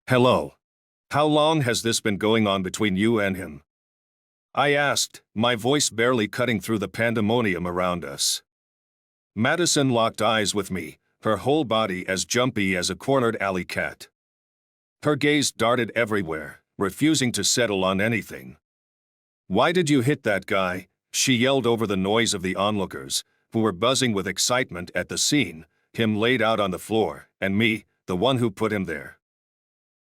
Hello. How long has this been going on between you and him? I asked, my voice barely cutting through the pandemonium around us. Madison locked eyes with me, her whole body as jumpy as a cornered alley cat. Her gaze darted everywhere, refusing to settle on anything. Why did you hit that guy? She yelled over the noise of the onlookers, who were buzzing with excitement at the scene, him laid out on the floor, and me, the one who put him there.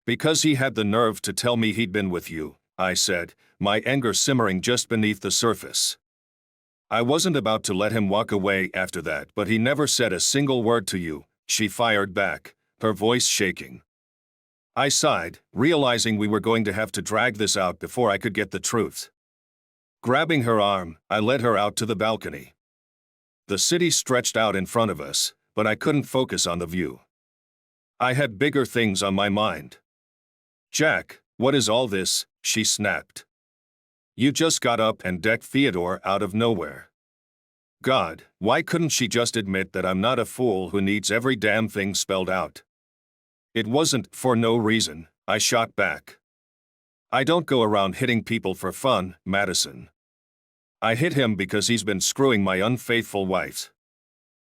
Because he had the nerve to tell me he'd been with you, I said, my anger simmering just beneath the surface. I wasn't about to let him walk away after that, but he never said a single word to you, she fired back, her voice shaking. I sighed, realizing we were going to have to drag this out before I could get the truth. Grabbing her arm, I led her out to the balcony. The city stretched out in front of us, but I couldn't focus on the view. I had bigger things on my mind. Jack, what is all this? She snapped. You just got up and decked Theodore out of nowhere. God, why couldn't she just admit that I'm not a fool who needs every damn thing spelled out? It wasn't for no reason, I shot back. I don't go around hitting people for fun, Madison. I hit him because he's been screwing my unfaithful wife.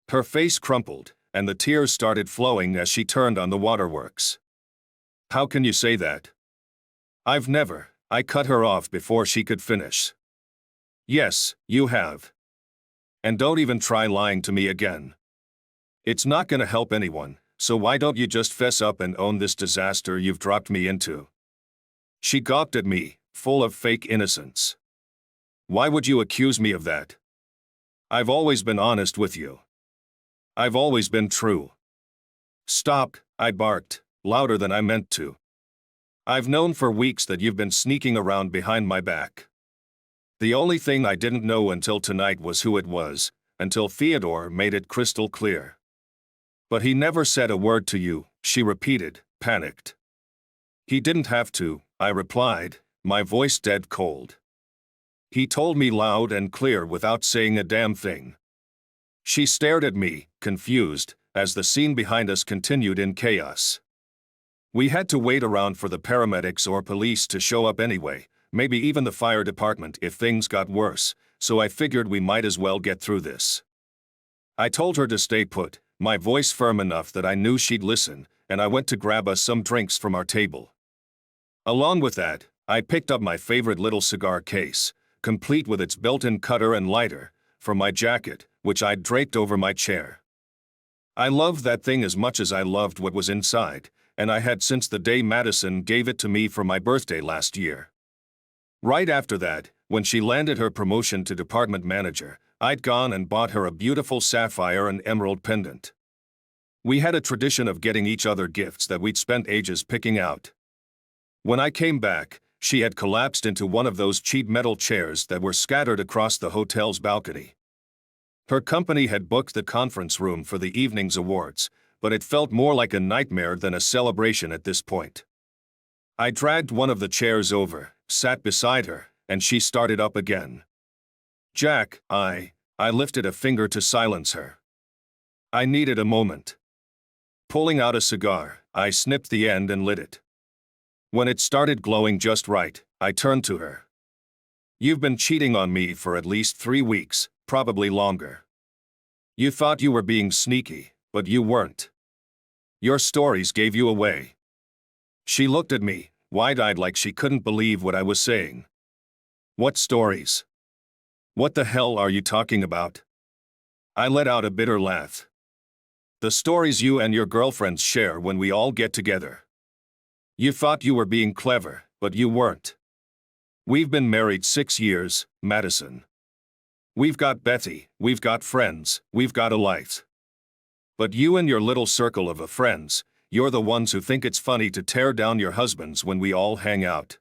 Her face crumpled, and the tears started flowing as she turned on the waterworks. How can you say that? I've never. I cut her off before she could finish. Yes, you have. And don't even try lying to me again. It's not gonna help anyone, so why don't you just fess up and own this disaster you've dropped me into? She gawked at me, full of fake innocence. Why would you accuse me of that? I've always been honest with you. I've always been true. Stop, I barked, louder than I meant to. I've known for weeks that you've been sneaking around behind my back. The only thing I didn't know until tonight was who it was, until Theodore made it crystal clear. But he never said a word to you, she repeated, panicked. He didn't have to, I replied, my voice dead cold. He told me loud and clear without saying a damn thing. She stared at me, confused, as the scene behind us continued in chaos. We had to wait around for the paramedics or police to show up anyway, maybe even the fire department if things got worse, so I figured we might as well get through this. I told her to stay put, my voice firm enough that I knew she'd listen, and I went to grab us some drinks from our table. Along with that, I picked up my favorite little cigar case, complete with its built-in cutter and lighter, from my jacket, which I'd draped over my chair. I loved that thing as much as I loved what was inside, and I had since the day Madison gave it to me for my birthday last year. Right after that, when she landed her promotion to department manager, I'd gone and bought her a beautiful sapphire and emerald pendant. We had a tradition of getting each other gifts that we'd spent ages picking out. When I came back, she had collapsed into one of those cheap metal chairs that were scattered across the hotel's balcony. Her company had booked the conference room for the evening's awards, but it felt more like a nightmare than a celebration at this point. I dragged one of the chairs over, sat beside her, and she started up again. Jack, I lifted a finger to silence her. I needed a moment. Pulling out a cigar, I snipped the end and lit it. When it started glowing just right, I turned to her. You've been cheating on me for at least 3 weeks, probably longer. You thought you were being sneaky, but you weren't. Your stories gave you away. She looked at me, wide-eyed like she couldn't believe what I was saying. What stories? What the hell are you talking about? I let out a bitter laugh. The stories you and your girlfriends share when we all get together. You thought you were being clever, but you weren't. We've been married 6 years, Madison. We've got Bethy, we've got friends, we've got a life. But you and your little circle of friends, you're the ones who think it's funny to tear down your husbands when we all hang out.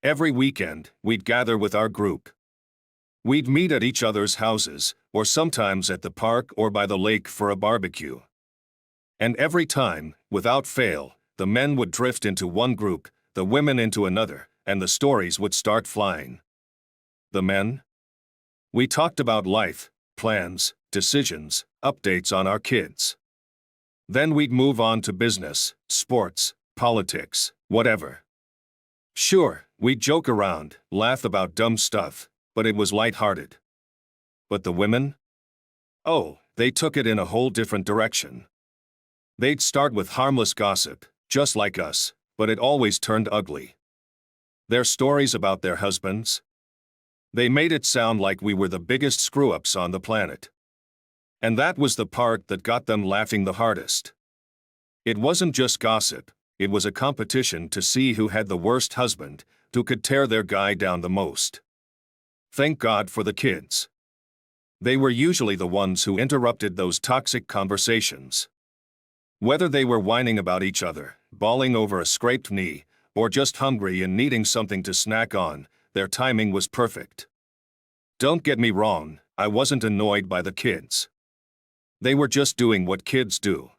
Every weekend, we'd gather with our group. We'd meet at each other's houses, or sometimes at the park or by the lake for a barbecue. And every time, without fail, the men would drift into one group, the women into another, and the stories would start flying. The men? We talked about life, plans, decisions, updates on our kids. Then we'd move on to business, sports, politics, whatever. Sure, we'd joke around, laugh about dumb stuff, but it was lighthearted. But the women? Oh, they took it in a whole different direction. They'd start with harmless gossip, just like us, but it always turned ugly. Their stories about their husbands? They made it sound like we were the biggest screw-ups on the planet. And that was the part that got them laughing the hardest. It wasn't just gossip, it was a competition to see who had the worst husband, who could tear their guy down the most. Thank God for the kids. They were usually the ones who interrupted those toxic conversations. Whether they were whining about each other, bawling over a scraped knee, or just hungry and needing something to snack on, their timing was perfect. Don't get me wrong, I wasn't annoyed by the kids. They were just doing what kids do.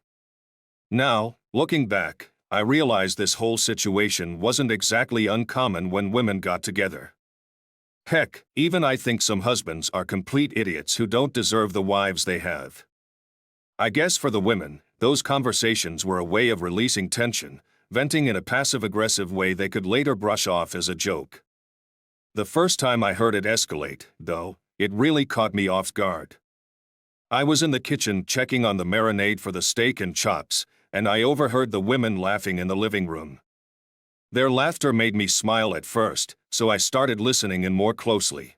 Now, looking back, I realize this whole situation wasn't exactly uncommon when women got together. Heck, even I think some husbands are complete idiots who don't deserve the wives they have. I guess for the women, those conversations were a way of releasing tension, venting in a passive-aggressive way they could later brush off as a joke. The first time I heard it escalate, though, it really caught me off guard. I was in the kitchen checking on the marinade for the steak and chops, and I overheard the women laughing in the living room. Their laughter made me smile at first, so I started listening in more closely.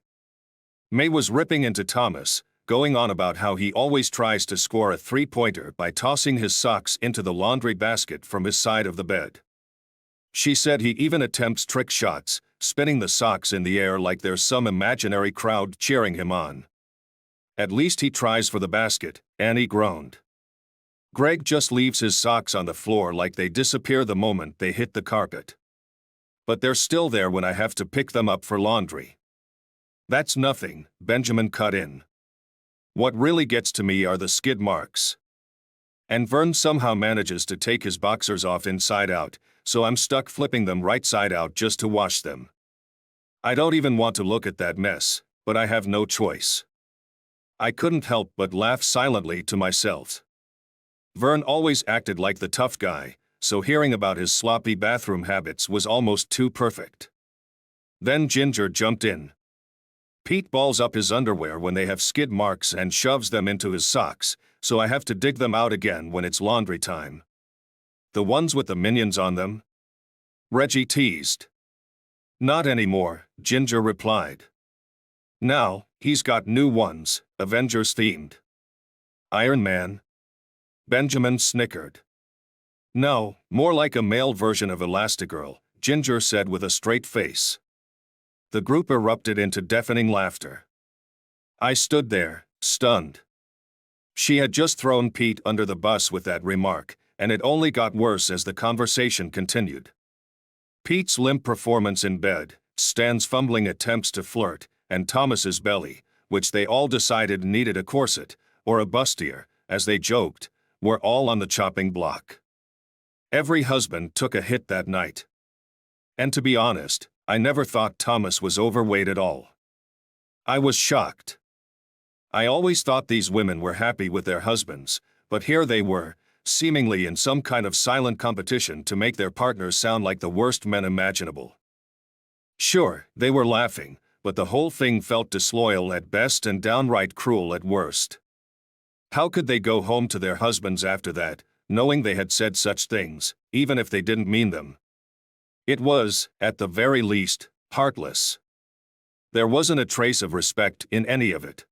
May was ripping into Thomas, going on about how he always tries to score a three-pointer by tossing his socks into the laundry basket from his side of the bed. She said he even attempts trick shots, spinning the socks in the air like there's some imaginary crowd cheering him on. At least he tries for the basket, Annie groaned. Greg just leaves his socks on the floor like they disappear the moment they hit the carpet. But they're still there when I have to pick them up for laundry. That's nothing, Benjamin cut in. What really gets to me are the skid marks. And Vern somehow manages to take his boxers off inside out, so I'm stuck flipping them right side out just to wash them. I don't even want to look at that mess, but I have no choice. I couldn't help but laugh silently to myself. Vern always acted like the tough guy, so hearing about his sloppy bathroom habits was almost too perfect. Then Ginger jumped in. Pete balls up his underwear when they have skid marks and shoves them into his socks, so I have to dig them out again when it's laundry time. The ones with the minions on them? Reggie teased. Not anymore, Ginger replied. Now, he's got new ones, Avengers themed. Iron Man? Benjamin snickered. No, more like a male version of Elastigirl, Ginger said with a straight face. The group erupted into deafening laughter. I stood there, stunned. She had just thrown Pete under the bus with that remark, and it only got worse as the conversation continued. Pete's limp performance in bed, Stan's fumbling attempts to flirt, and Thomas's belly, which they all decided needed a corset, or a bustier, as they joked, were all on the chopping block. Every husband took a hit that night. And to be honest, I never thought Thomas was overweight at all. I was shocked. I always thought these women were happy with their husbands, but here they were, seemingly in some kind of silent competition to make their partners sound like the worst men imaginable. Sure, they were laughing, but the whole thing felt disloyal at best and downright cruel at worst. How could they go home to their husbands after that, knowing they had said such things, even if they didn't mean them? It was, at the very least, heartless. There wasn't a trace of respect in any of it.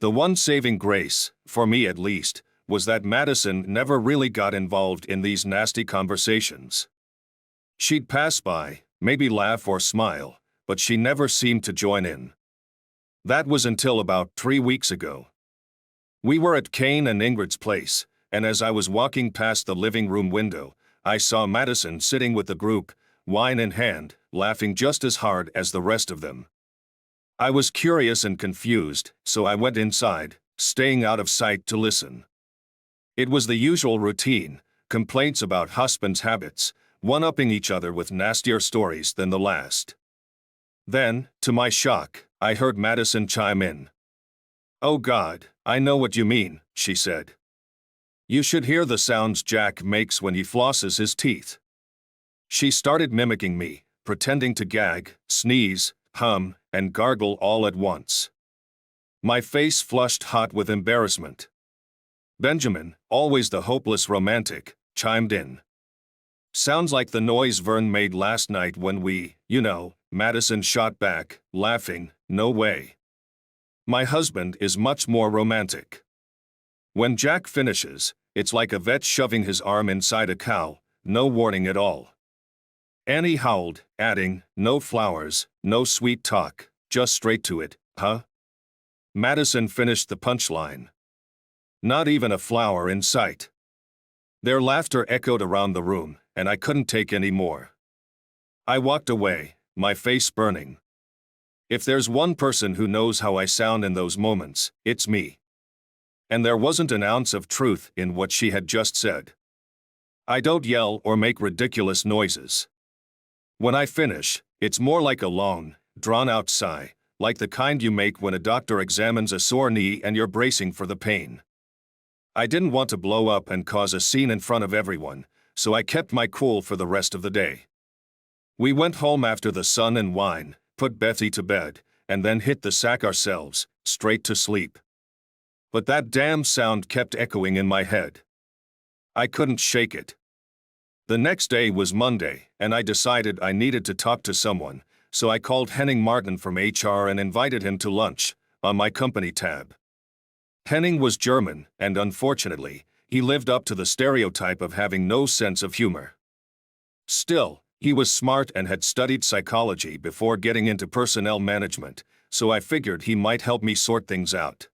The one saving grace, for me at least, was that Madison never really got involved in these nasty conversations. She'd pass by, maybe laugh or smile, but she never seemed to join in. That was until about 3 weeks ago. We were at Kane and Ingrid's place, and as I was walking past the living room window, I saw Madison sitting with the group, wine in hand, laughing just as hard as the rest of them. I was curious and confused, so I went inside, staying out of sight to listen. It was the usual routine, complaints about husbands' habits, one-upping each other with nastier stories than the last. Then, to my shock, I heard Madison chime in. "Oh God, I know what you mean," she said. "You should hear the sounds Jack makes when he flosses his teeth. She started mimicking me, pretending to gag, sneeze, hum, and gargle all at once. My face flushed hot with embarrassment. Benjamin, always the hopeless romantic, chimed in. Sounds like the noise Vern made last night when we, Madison shot back, laughing, no way. My husband is much more romantic. When Jack finishes, it's like a vet shoving his arm inside a cow, no warning at all. Annie howled, adding, no flowers, no sweet talk, just straight to it, huh? Madison finished the punchline. Not even a flower in sight. Their laughter echoed around the room, and I couldn't take any more. I walked away, my face burning. If there's one person who knows how I sound in those moments, it's me. And there wasn't an ounce of truth in what she had just said. I don't yell or make ridiculous noises. When I finish, it's more like a long, drawn-out sigh, like the kind you make when a doctor examines a sore knee and you're bracing for the pain. I didn't want to blow up and cause a scene in front of everyone, so I kept my cool for the rest of the day. We went home after the sun and wine, put Bethy to bed, and then hit the sack ourselves, straight to sleep. But that damn sound kept echoing in my head. I couldn't shake it. The next day was Monday, and I decided I needed to talk to someone, so I called Henning Martin from HR and invited him to lunch, on my company tab. Henning was German, and unfortunately, he lived up to the stereotype of having no sense of humor. Still, he was smart and had studied psychology before getting into personnel management, so I figured he might help me sort things out.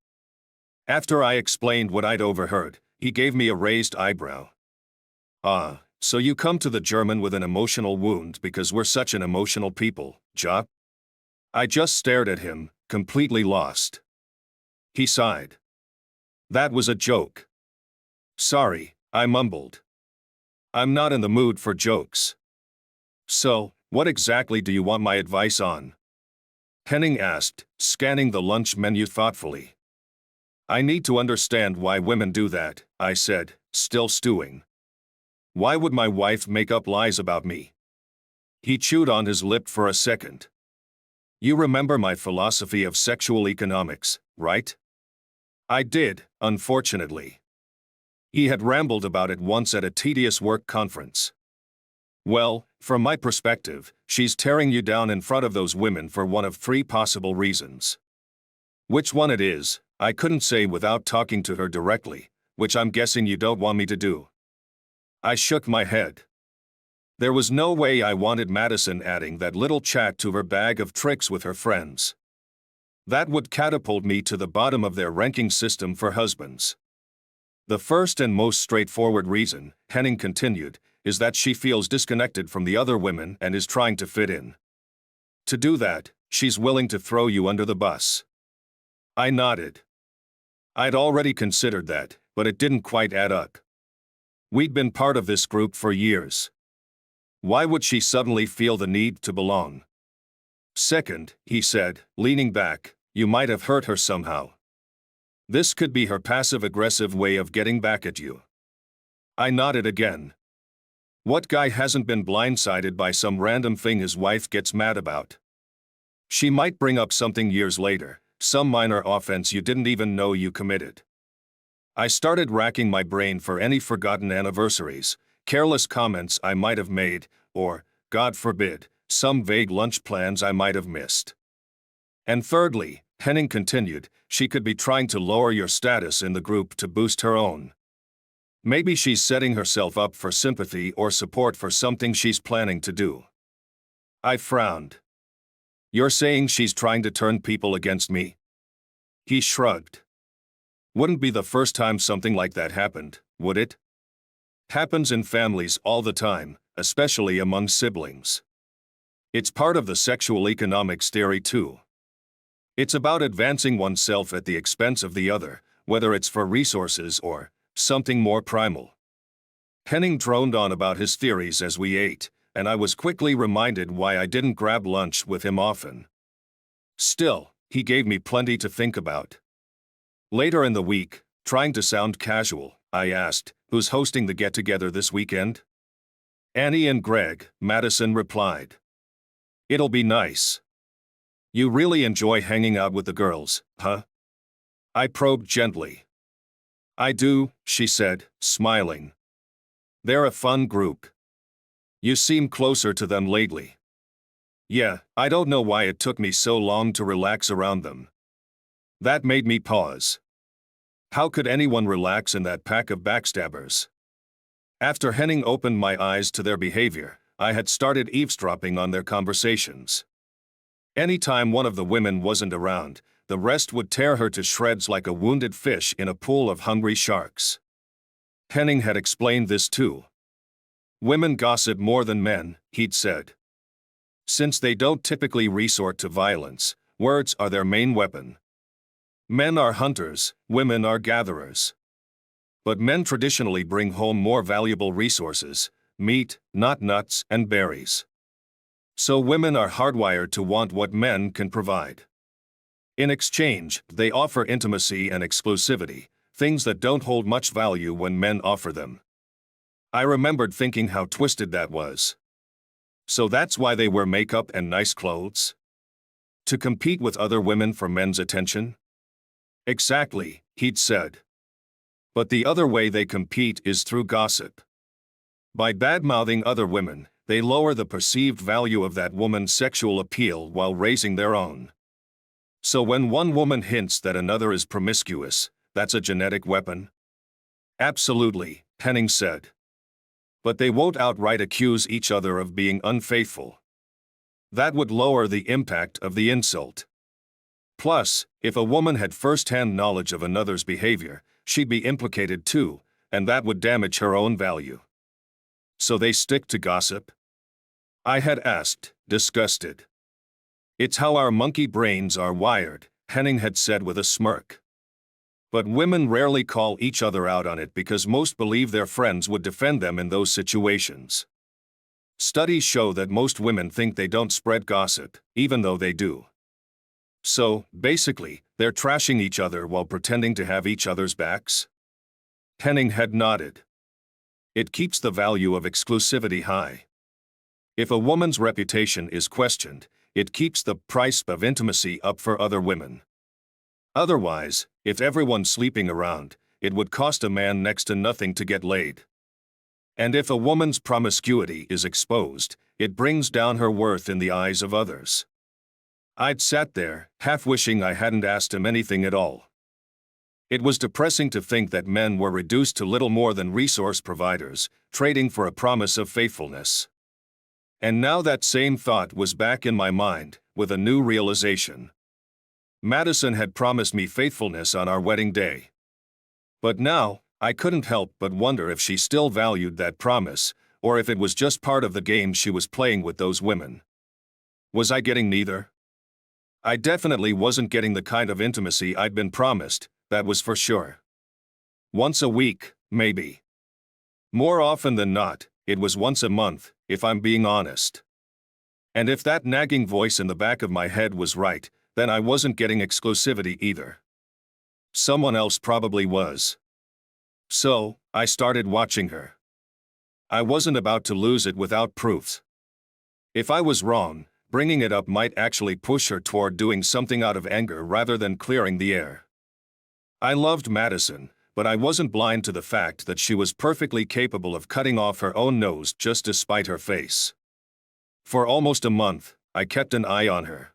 After I explained what I'd overheard, he gave me a raised eyebrow. "Ah, so you come to the German with an emotional wound because we're such an emotional people, ja?" I just stared at him, completely lost. He sighed. "That was a joke." "Sorry," I mumbled. "I'm not in the mood for jokes." "So, what exactly do you want my advice on?" Henning asked, scanning the lunch menu thoughtfully. "I need to understand why women do that," I said, still stewing. "Why would my wife make up lies about me?" He chewed on his lip for a second. "You remember my philosophy of sexual economics, right?" I did, unfortunately. He had rambled about it once at a tedious work conference. "Well, from my perspective, she's tearing you down in front of those women for one of three possible reasons. Which one it is, I couldn't say without talking to her directly, which I'm guessing you don't want me to do." I shook my head. There was no way I wanted Madison adding that little chat to her bag of tricks with her friends. That would catapult me to the bottom of their ranking system for husbands. "The first and most straightforward reason," Henning continued, "is that she feels disconnected from the other women and is trying to fit in. To do that, she's willing to throw you under the bus." I nodded. I'd already considered that, but it didn't quite add up. We'd been part of this group for years. Why would she suddenly feel the need to belong? "Second," he said, leaning back, "you might have hurt her somehow. This could be her passive-aggressive way of getting back at you." I nodded again. What guy hasn't been blindsided by some random thing his wife gets mad about? She might bring up something years later, some minor offense you didn't even know you committed. I started racking my brain for any forgotten anniversaries, careless comments I might have made, or, God forbid, some vague lunch plans I might have missed. "And thirdly," Henning continued, "she could be trying to lower your status in the group to boost her own. Maybe she's setting herself up for sympathy or support for something she's planning to do." I frowned. "You're saying she's trying to turn people against me?" He shrugged. "Wouldn't be the first time something like that happened, would it? Happens in families all the time, especially among siblings. It's part of the sexual economics theory too. It's about advancing oneself at the expense of the other, whether it's for resources or something more primal." Henning droned on about his theories as we ate, and I was quickly reminded why I didn't grab lunch with him often. Still, he gave me plenty to think about. Later in the week, trying to sound casual, I asked, "Who's hosting the get-together this weekend?" Annie and Greg, Madison replied. It'll be nice. You really enjoy hanging out with the girls, huh? I probed gently. I do, she said, smiling. They're a fun group. You seem closer to them lately. Yeah, I don't know why it took me so long to relax around them. That made me pause. How could anyone relax in that pack of backstabbers? After Henning opened my eyes to their behavior, I had started eavesdropping on their conversations. Anytime one of the women wasn't around, the rest would tear her to shreds like a wounded fish in a pool of hungry sharks. Henning had explained this too. Women gossip more than men, he'd said. Since they don't typically resort to violence, words are their main weapon. Men are hunters, women are gatherers. But men traditionally bring home more valuable resources, meat, not nuts and berries. So women are hardwired to want what men can provide. In exchange, they offer intimacy and exclusivity, things that don't hold much value when men offer them. I remembered thinking how twisted that was. So that's why they wear makeup and nice clothes? To compete with other women for men's attention? Exactly, he'd said. But the other way they compete is through gossip. By bad-mouthing other women, they lower the perceived value of that woman's sexual appeal while raising their own. So when one woman hints that another is promiscuous, that's a genetic weapon? Absolutely, Henning said. But they won't outright accuse each other of being unfaithful. That would lower the impact of the insult. Plus, if a woman had first-hand knowledge of another's behavior, she'd be implicated too, and that would damage her own value. So they stick to gossip? I had asked, disgusted. It's how our monkey brains are wired, Henning had said with a smirk. But women rarely call each other out on it because most believe their friends would defend them in those situations. Studies show that most women think they don't spread gossip, even though they do. So, basically, they're trashing each other while pretending to have each other's backs? Henning had nodded. It keeps the value of exclusivity high. If a woman's reputation is questioned, it keeps the price of intimacy up for other women. Otherwise, if everyone's sleeping around, it would cost a man next to nothing to get laid. And if a woman's promiscuity is exposed, it brings down her worth in the eyes of others. I'd sat there, half wishing I hadn't asked him anything at all. It was depressing to think that men were reduced to little more than resource providers, trading for a promise of faithfulness. And now that same thought was back in my mind, with a new realization. Madison had promised me faithfulness on our wedding day. But now, I couldn't help but wonder if she still valued that promise, or if it was just part of the game she was playing with those women. Was I getting neither? I definitely wasn't getting the kind of intimacy I'd been promised, that was for sure. Once a week, maybe. More often than not, it was once a month, if I'm being honest. And if that nagging voice in the back of my head was right, then I wasn't getting exclusivity either. Someone else probably was. So, I started watching her. I wasn't about to lose it without proofs. If I was wrong, bringing it up might actually push her toward doing something out of anger rather than clearing the air. I loved Madison, but I wasn't blind to the fact that she was perfectly capable of cutting off her own nose just to spite her face. For almost a month, I kept an eye on her.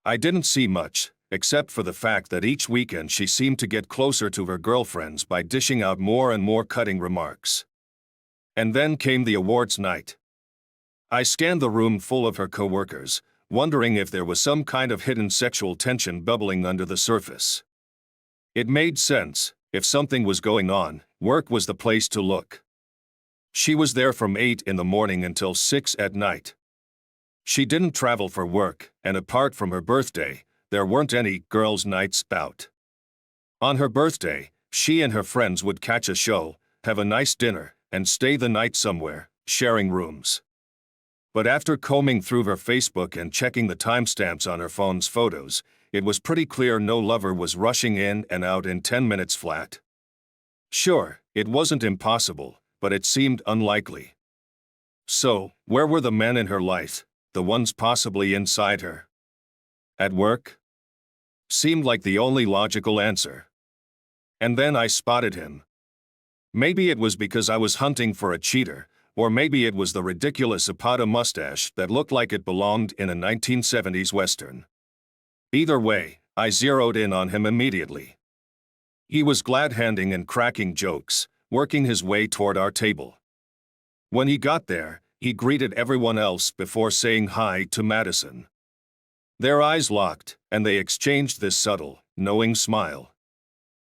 I didn't see much, except for the fact that each weekend she seemed to get closer to her girlfriends by dishing out more and more cutting remarks. And then came the awards night. I scanned the room full of her coworkers, wondering if there was some kind of hidden sexual tension bubbling under the surface. It made sense. If something was going on, work was the place to look. She was there from 8 in the morning until 6 at night. She didn't travel for work, and apart from her birthday, there weren't any girls' nights out. On her birthday, she and her friends would catch a show, have a nice dinner, and stay the night somewhere, sharing rooms. But after combing through her Facebook and checking the timestamps on her phone's photos, it was pretty clear no lover was rushing in and out in 10 minutes flat. Sure, it wasn't impossible, but it seemed unlikely. So, where were the men in her life, the ones possibly inside her? At work? Seemed like the only logical answer. And then I spotted him. Maybe it was because I was hunting for a cheater, or maybe it was the ridiculous Zapata mustache that looked like it belonged in a 1970s Western. Either way, I zeroed in on him immediately. He was glad-handing and cracking jokes, working his way toward our table. When he got there, he greeted everyone else before saying hi to Madison. Their eyes locked, and they exchanged this subtle, knowing smile.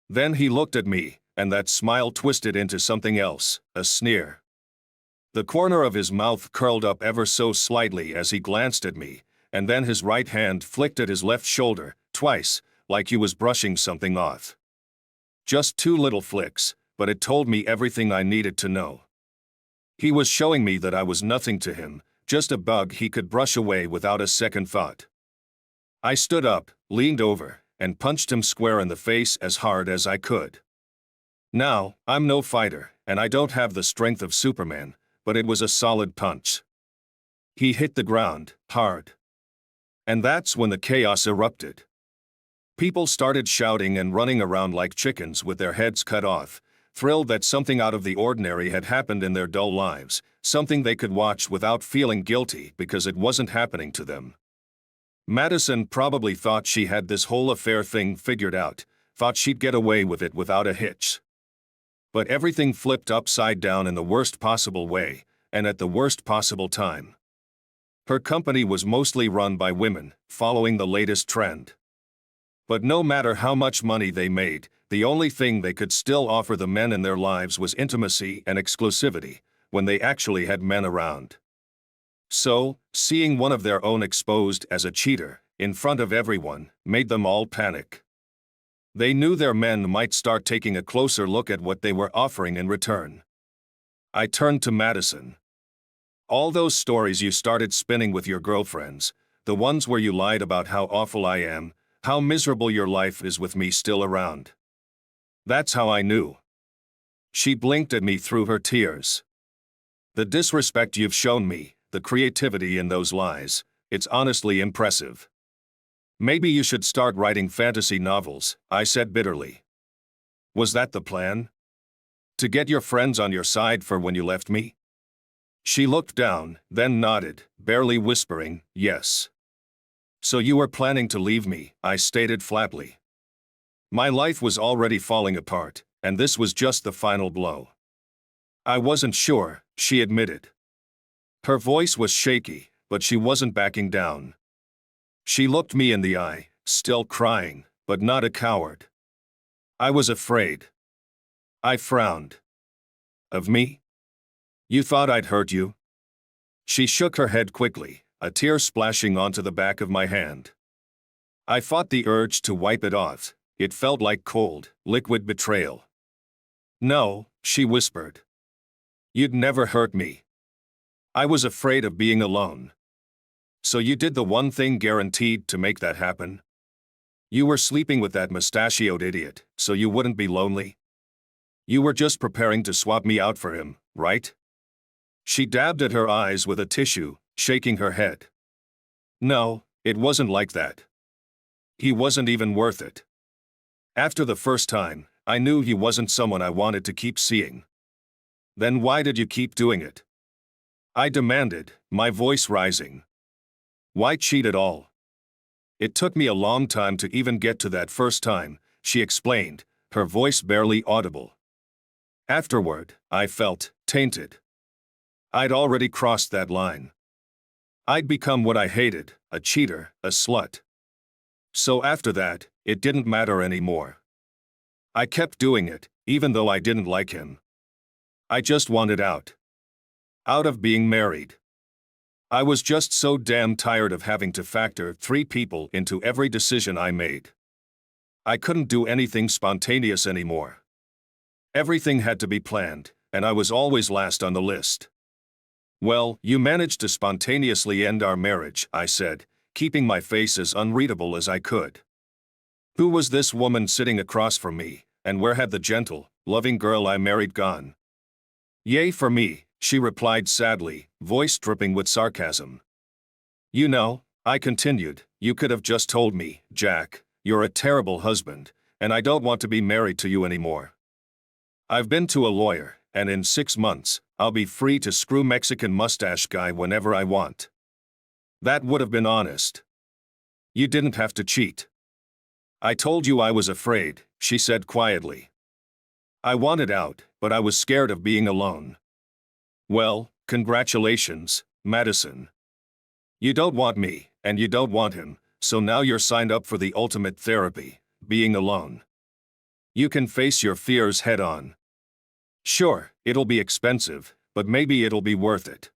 Then he looked at me, and that smile twisted into something else, a sneer. The corner of his mouth curled up ever so slightly as he glanced at me, and then his right hand flicked at his left shoulder, twice, like he was brushing something off. Just 2 little flicks, but it told me everything I needed to know. He was showing me that I was nothing to him, just a bug he could brush away without a second thought. I stood up, leaned over, and punched him square in the face as hard as I could. Now, I'm no fighter, and I don't have the strength of Superman, but it was a solid punch. He hit the ground, hard. And that's when the chaos erupted. People started shouting and running around like chickens with their heads cut off, thrilled that something out of the ordinary had happened in their dull lives, something they could watch without feeling guilty because it wasn't happening to them. Madison probably thought she had this whole affair thing figured out, thought she'd get away with it without a hitch. But everything flipped upside down in the worst possible way, and at the worst possible time. Her company was mostly run by women, following the latest trend. But no matter how much money they made, the only thing they could still offer the men in their lives was intimacy and exclusivity, when they actually had men around. So, seeing one of their own exposed as a cheater, in front of everyone, made them all panic. They knew their men might start taking a closer look at what they were offering in return. I turned to Madison. All those stories you started spinning with your girlfriends, the ones where you lied about how awful I am, how miserable your life is with me still around. That's how I knew. She blinked at me through her tears. The disrespect you've shown me, the creativity in those lies, it's honestly impressive. Maybe you should start writing fantasy novels, I said bitterly. Was that the plan? To get your friends on your side for when you left me? She looked down, then nodded, barely whispering, yes. So you were planning to leave me, I stated flatly. My life was already falling apart, and this was just the final blow. I wasn't sure, she admitted. Her voice was shaky, but she wasn't backing down. She looked me in the eye, still crying, but not a coward. I was afraid. I frowned. Of me? You thought I'd hurt you? She shook her head quickly, a tear splashing onto the back of my hand. I fought the urge to wipe it off. It felt like cold, liquid betrayal. No, she whispered. You'd never hurt me. I was afraid of being alone. So you did the one thing guaranteed to make that happen? You were sleeping with that mustachioed idiot, so you wouldn't be lonely? You were just preparing to swap me out for him, right? She dabbed at her eyes with a tissue, shaking her head. No, it wasn't like that. He wasn't even worth it. After the first time, I knew he wasn't someone I wanted to keep seeing. Then why did you keep doing it? I demanded, my voice rising. Why cheat at all? It took me a long time to even get to that first time, she explained, her voice barely audible. Afterward, I felt tainted. I'd already crossed that line. I'd become what I hated, a cheater, a slut. So after that, it didn't matter anymore. I kept doing it, even though I didn't like him. I just wanted out. Out of being married. I was just so damn tired of having to factor 3 people into every decision I made. I couldn't do anything spontaneous anymore. Everything had to be planned, and I was always last on the list. Well, you managed to spontaneously end our marriage, I said, keeping my face as unreadable as I could. Who was this woman sitting across from me, and where had the gentle, loving girl I married gone? Yay for me, she replied sadly, voice dripping with sarcasm. You know, I continued, you could have just told me, Jack, you're a terrible husband, and I don't want to be married to you anymore. I've been to a lawyer, and in 6 months, I'll be free to screw Mexican mustache guy whenever I want. That would have been honest. You didn't have to cheat. I told you I was afraid, she said quietly. I wanted out, but I was scared of being alone. Well, congratulations, Madison. You don't want me, and you don't want him, so now you're signed up for the ultimate therapy, being alone. You can face your fears head on. Sure, it'll be expensive, but maybe it'll be worth it.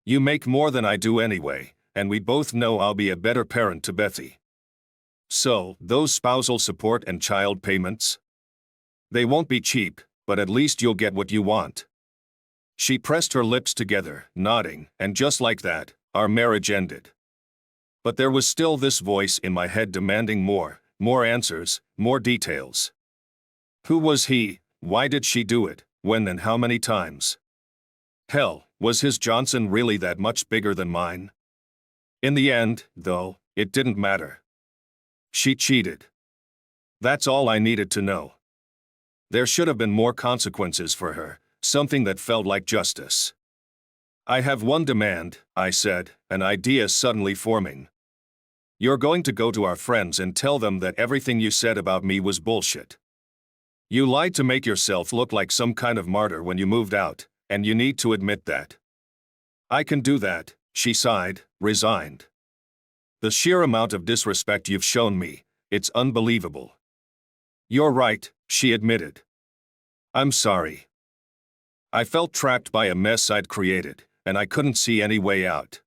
You make more than I do anyway, and we both know I'll be a better parent to Bethy. So, those spousal support and child payments? They won't be cheap, but at least you'll get what you want. She pressed her lips together, nodding, and just like that, our marriage ended. But there was still this voice in my head demanding more answers, more details. Who was he? Why did she do it? When and how many times? Hell, was his Johnson really that much bigger than mine? In the end, though, it didn't matter. She cheated. That's all I needed to know. There should have been more consequences for her, something that felt like justice. I have one demand, I said, an idea suddenly forming. You're going to go to our friends and tell them that everything you said about me was bullshit. You lied to make yourself look like some kind of martyr when you moved out, and you need to admit that. I can do that, she sighed, resigned. The sheer amount of disrespect you've shown me, it's unbelievable. You're right, she admitted. I'm sorry. I felt trapped by a mess I'd created, and I couldn't see any way out.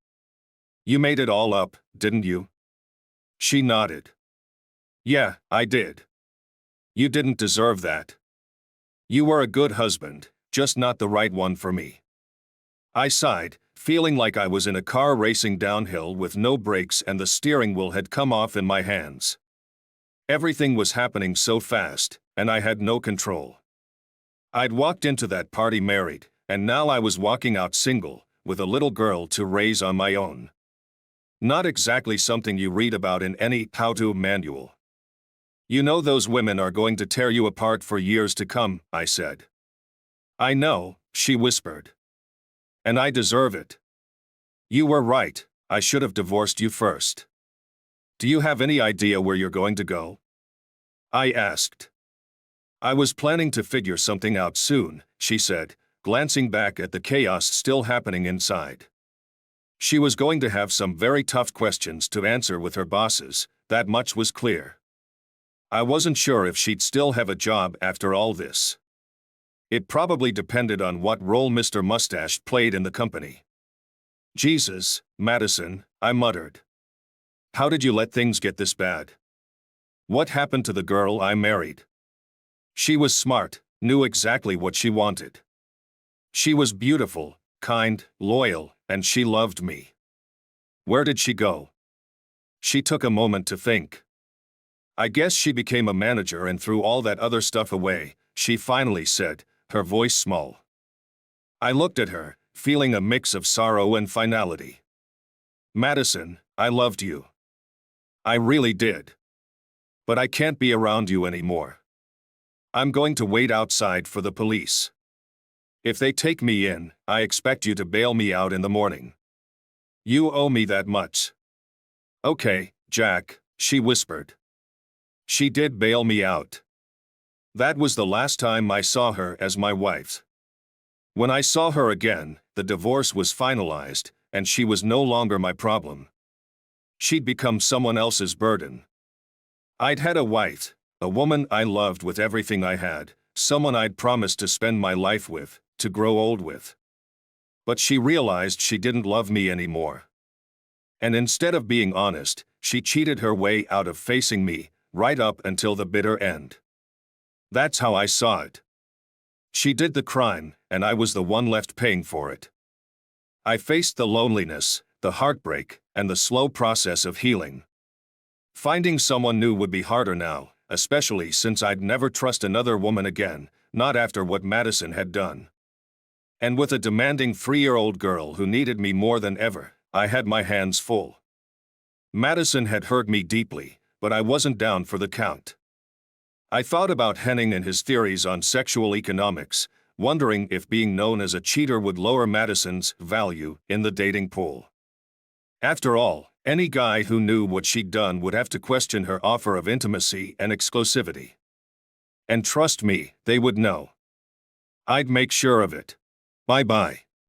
You made it all up, didn't you? She nodded. Yeah, I did. You didn't deserve that. You were a good husband, just not the right one for me. I sighed, feeling like I was in a car racing downhill with no brakes and the steering wheel had come off in my hands. Everything was happening so fast, and I had no control. I'd walked into that party married, and now I was walking out single, with a little girl to raise on my own. Not exactly something you read about in any how-to manual. You know those women are going to tear you apart for years to come, I said. I know, she whispered. And I deserve it. You were right, I should have divorced you first. Do you have any idea where you're going to go? I asked. I was planning to figure something out soon, she said, glancing back at the chaos still happening inside. She was going to have some very tough questions to answer with her bosses, that much was clear. I wasn't sure if she'd still have a job after all this. It probably depended on what role Mr. Mustache played in the company. Jesus, Madison, I muttered. How did you let things get this bad? What happened to the girl I married? She was smart, knew exactly what she wanted. She was beautiful, kind, loyal, and she loved me. Where did she go? She took a moment to think. I guess she became a manager and threw all that other stuff away, she finally said, her voice small. I looked at her, feeling a mix of sorrow and finality. Madison, I loved you. I really did. But I can't be around you anymore. I'm going to wait outside for the police. If they take me in, I expect you to bail me out in the morning. You owe me that much. Okay, Jack, she whispered. She did bail me out. That was the last time I saw her as my wife. When I saw her again, the divorce was finalized, and she was no longer my problem. She'd become someone else's burden. I'd had a wife, a woman I loved with everything I had, someone I'd promised to spend my life with, to grow old with. But she realized she didn't love me anymore. And instead of being honest, she cheated her way out of facing me, right up until the bitter end. That's how I saw it. She did the crime, and I was the one left paying for it. I faced the loneliness, the heartbreak, and the slow process of healing. Finding someone new would be harder now, especially since I'd never trust another woman again, not after what Madison had done. And with a demanding 3-year-old girl who needed me more than ever, I had my hands full. Madison had hurt me deeply, but I wasn't down for the count. I thought about Henning and his theories on sexual economics, wondering if being known as a cheater would lower Madison's value in the dating pool. After all, any guy who knew what she'd done would have to question her offer of intimacy and exclusivity. And trust me, they would know. I'd make sure of it. Bye-bye.